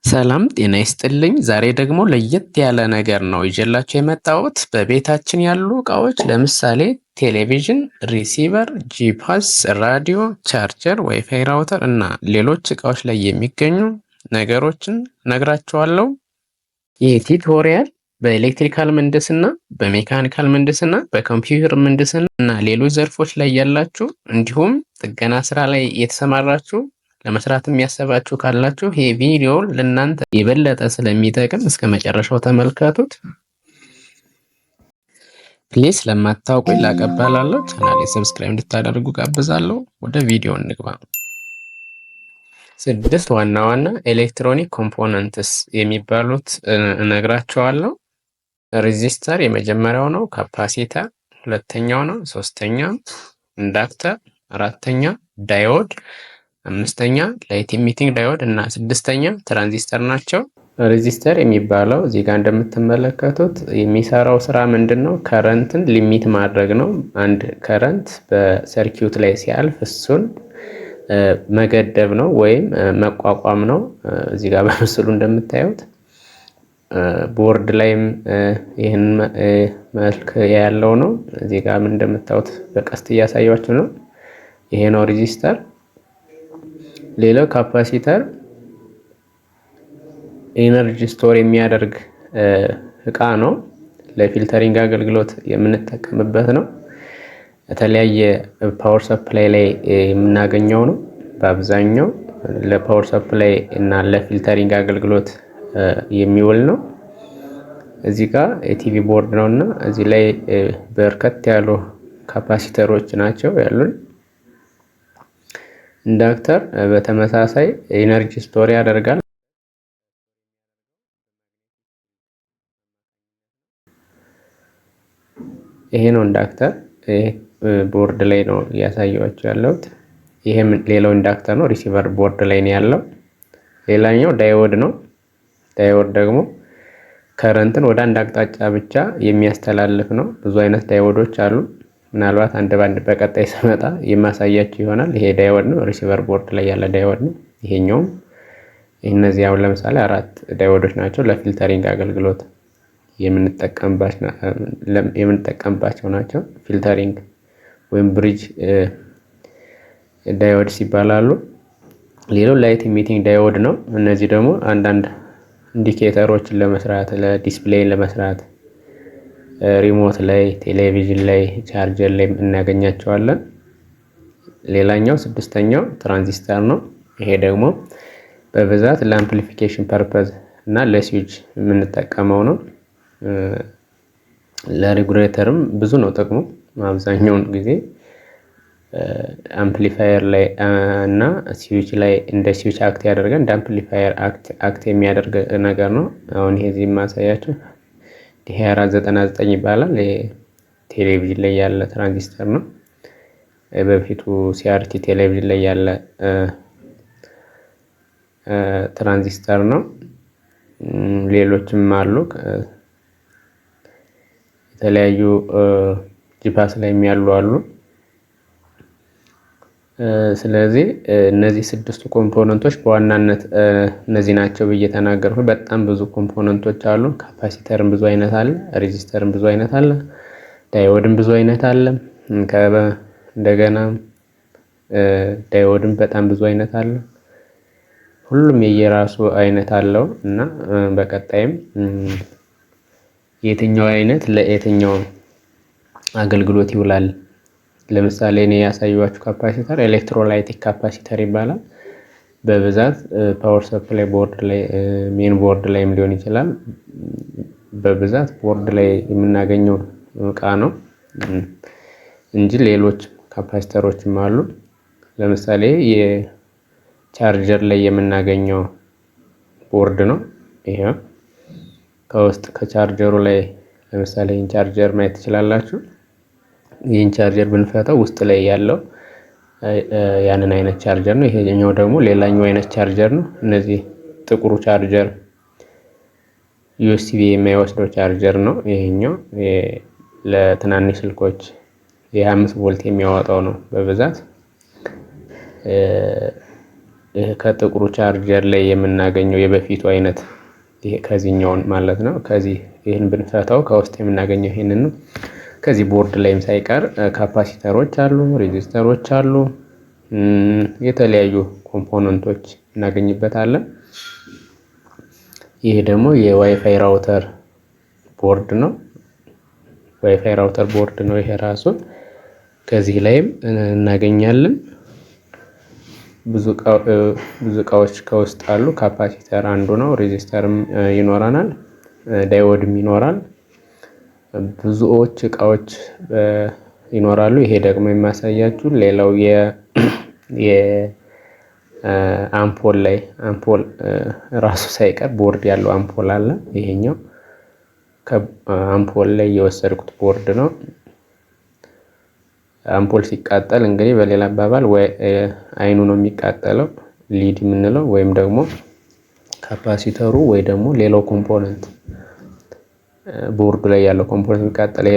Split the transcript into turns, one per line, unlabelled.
ሰላም ጤና ይስጥልኝ። ዛሬ ደግሞ ለየት ያለ ነገር ነው ይዤላችሁ የመጣሁት። በቤታችን ያሉ እቃዎች ለምሳሌ ቴሌቪዥን፣ ሪሲቨር፣ ጂፓስ፣ ራዲዮ፣ ቻርጀር፣ ዋይፋይ ራውተር እና ሌሎች እቃዎች ላይ የሚገኙ ነገሮችን ነግራችኋለሁ። ይህ ቱቶሪያል በኤሌክትሪካል ምህንድስና፣ በሜካኒካል ምህንድስና፣ በኮምፒውተር ምህንድስና እና ሌሎች ዘርፎች ላይ ያላችሁ እንዲሁም ጥገና ስራ ላይ የተሰማራችሁ ለመስራት የሚያሰባችሁ ካላችሁ ይህ ቪዲዮ ለእናንተ የበለጠ ስለሚጠቅም እስከ መጨረሻው ተመልከቱት። ፕሊስ ለማታውቁኝ ላቀባላለሁ ቻናሌ ሰብስክራይብ እንድታደርጉ ጋብዛለሁ። ወደ ቪዲዮ እንግባ። 6 ዋና ዋና ኤሌክትሮኒክ ኮምፖነንትስ የሚባሉት እነግራቸዋለሁ። ሬዚስተር የመጀመሪያው ነው። ካፓሲተር ሁለተኛው ነው። ሶስተኛ ኢንዳክተር፣ አራተኛ ዳዮድ፣ አምስተኛ ላይት ኢሚቲንግ ዳዮድ እና ስድስተኛ ትራንዚስተር ናቸው። ሬዚስተር የሚባለው እዚህ ጋር እንደምትመለከቱት የሚሰራው ስራ ምንድን ነው? ከረንትን ሊሚት ማድረግ ነው። አንድ ከረንት በሰርኪዩት ላይ ሲያልፍ እሱን መገደብ ነው ወይም መቋቋም ነው። እዚህ ጋር በምስሉ እንደምታዩት ቦርድ ላይም ይህን መልክ ያለው ነው። እዚህ ጋር ምን እንደምታዩት በቀስት እያሳያችሁ ነው። ይሄ ነው ሬዚስተር። ሌላው ካፓሲተር ኢነርጂ ስቶር የሚያደርግ እቃ ነው። ለፊልተሪንግ አገልግሎት የምንጠቀምበት ነው። የተለያየ ፓወር ሰፕላይ ላይ የምናገኘው ነው። በአብዛኛው ለፓወር ሰፕላይ እና ለፊልተሪንግ አገልግሎት የሚውል ነው። እዚህ ጋር የቲቪ ቦርድ ነው እና እዚህ ላይ በርከት ያሉ ካፓሲተሮች ናቸው ያሉን። ኢንዳክተር በተመሳሳይ ኢነርጂ ስቶር ያደርጋል። ይሄ ነው ኢንዳክተር። ይሄ ቦርድ ላይ ነው እያሳየኋቸው ያለሁት። ይሄም ሌላው ኢንዳክተር ነው። ሪሲቨር ቦርድ ላይ ነው ያለው። ሌላኛው ዳይወድ ነው። ዳይወድ ደግሞ ከረንትን ወደ አንድ አቅጣጫ ብቻ የሚያስተላልፍ ነው። ብዙ አይነት ዳይወዶች አሉ። ምናልባት አንድ ባንድ በቀጣይ ስመጣ የማሳያችሁ ይሆናል። ይሄ ዳይወድ ነው። ሪሲቨር ቦርድ ላይ ያለ ዳይወድ ነው። ይሄኛውም እነዚህ አሁን ለምሳሌ 4 ዳይወዶች ናቸው። ለፊልተሪንግ አገልግሎት የምንጠቀምባቸው ናቸው። ፊልተሪንግ ወይም ብሪጅ ዳይወድስ ይባላሉ። ሌላው ላይት ኢሚቲንግ ዳይወድ ነው። እነዚህ ደግሞ አንዳንድ ኢንዲኬተሮችን ለመስራት፣ ለዲስፕሌይ ለመስራት፣ ሪሞት ላይ፣ ቴሌቪዥን ላይ፣ ቻርጀር ላይ እናገኛቸዋለን። ሌላኛው 6ኛው ትራንዚስተር ነው። ይሄ ደግሞ በብዛት ለአምፕሊፊኬሽን ፐርፐዝ እና ለስዊች የምንጠቀመው ነው። ለሬጉሌተርም ብዙ ነው ጥቅሙ። አብዛኛውን ጊዜ አምፕሊፋየር ላይ እና ስዊች ላይ እንደ ስዊች አክት ያደርጋል። እንደ አምፕሊፋየር አክት የሚያደርግ ነገር ነው። አሁን ይሄ እዚህ የማሳያችሁ ዲ2499 ይባላል። ቴሌቪዥን ላይ ያለ ትራንዚስተር ነው። በፊቱ ሲአርቲ ቴሌቪዥን ላይ ያለ ትራንዚስተር ነው። ሌሎችም አሉ። የተለያዩ ጂፓስ ላይ ያሉ አሉ። ስለዚህ እነዚህ 6ቱ ኮምፖነንቶች በዋናነት እነዚህ ናቸው ብዬ ተናገርኩ። በጣም ብዙ ኮምፖነንቶች አሉ። ካፓሲተርም ብዙ አይነት አለ። ሬዚስተርም ብዙ አይነት አለ። ዳይወድም ብዙ አይነት አለ። እንደገና ዳይወድም በጣም ብዙ አይነት አለ። ሁሉም የየራሱ አይነት አለው እና በቀጣይም የትኛው አይነት ለየትኛው አገልግሎት ይውላል። ለምሳሌ እኔ ያሳየኋችሁ ካፓሲተር ኤሌክትሮላይቲክ ካፓሲተር ይባላል። በብዛት ፓወር ሰፕላይ ቦርድ ላይ ሜን ቦርድ ላይም ሊሆን ይችላል። በብዛት ቦርድ ላይ የምናገኘው እቃ ነው እንጂ ሌሎች ካፓሲተሮችም አሉ። ለምሳሌ የቻርጀር ላይ የምናገኘው ቦርድ ነው። ይሄ ከውስጥ ከቻርጀሩ ላይ ለምሳሌ ይህን ቻርጀር ማየት ትችላላችሁ። ይህን ቻርጀር ብንፈታው ውስጥ ላይ ያለው ያንን አይነት ቻርጀር ነው። ይሄኛው ደግሞ ሌላኛው አይነት ቻርጀር ነው። እነዚህ ጥቁሩ ቻርጀር ዩኤስቢ የማይወስደው ቻርጀር ነው። ይሄኛው ለትናንሽ ስልኮች የ5 ቮልት የሚያወጣው ነው በብዛት። ከጥቁሩ ቻርጀር ላይ የምናገኘው የበፊቱ አይነት ይሄ ከዚህኛውን ማለት ነው። ከዚህ ይህን ብንፈታው ከውስጥ የምናገኘው ይሄንን ነው። ከዚህ ቦርድ ላይም ሳይቀር ካፓሲተሮች አሉ፣ ሬዚስተሮች አሉ፣ የተለያዩ ኮምፖነንቶች እናገኝበታለን። ይሄ ደግሞ የዋይፋይ ራውተር ቦርድ ነው። ዋይፋይ ራውተር ቦርድ ነው ይሄ ራሱ። ከዚህ ላይም እናገኛለን። ብዙ እቃዎች ከውስጥ አሉ። ካፓሲተር አንዱ ነው። ሬዚስተርም ይኖረናል፣ ዳይወድም ይኖራል። ብዙዎች እቃዎች ይኖራሉ። ይሄ ደግሞ የሚያሳያችሁ ሌላው የአምፖል ላይ አምፖል ራሱ ሳይቀር ቦርድ ያለው አምፖል አለ። ይሄኛው ከአምፖል ላይ የወሰድኩት ቦርድ ነው። አምፖል ሲቃጠል እንግዲህ በሌላ አባባል ወይ አይኑ ነው የሚቃጠለው ሊድ የምንለው፣ ወይም ደግሞ ካፓሲተሩ ወይ ደግሞ ሌላው ኮምፖነንት ቦርዱ ላይ ያለው ኮምፖነንት የሚቃጠለው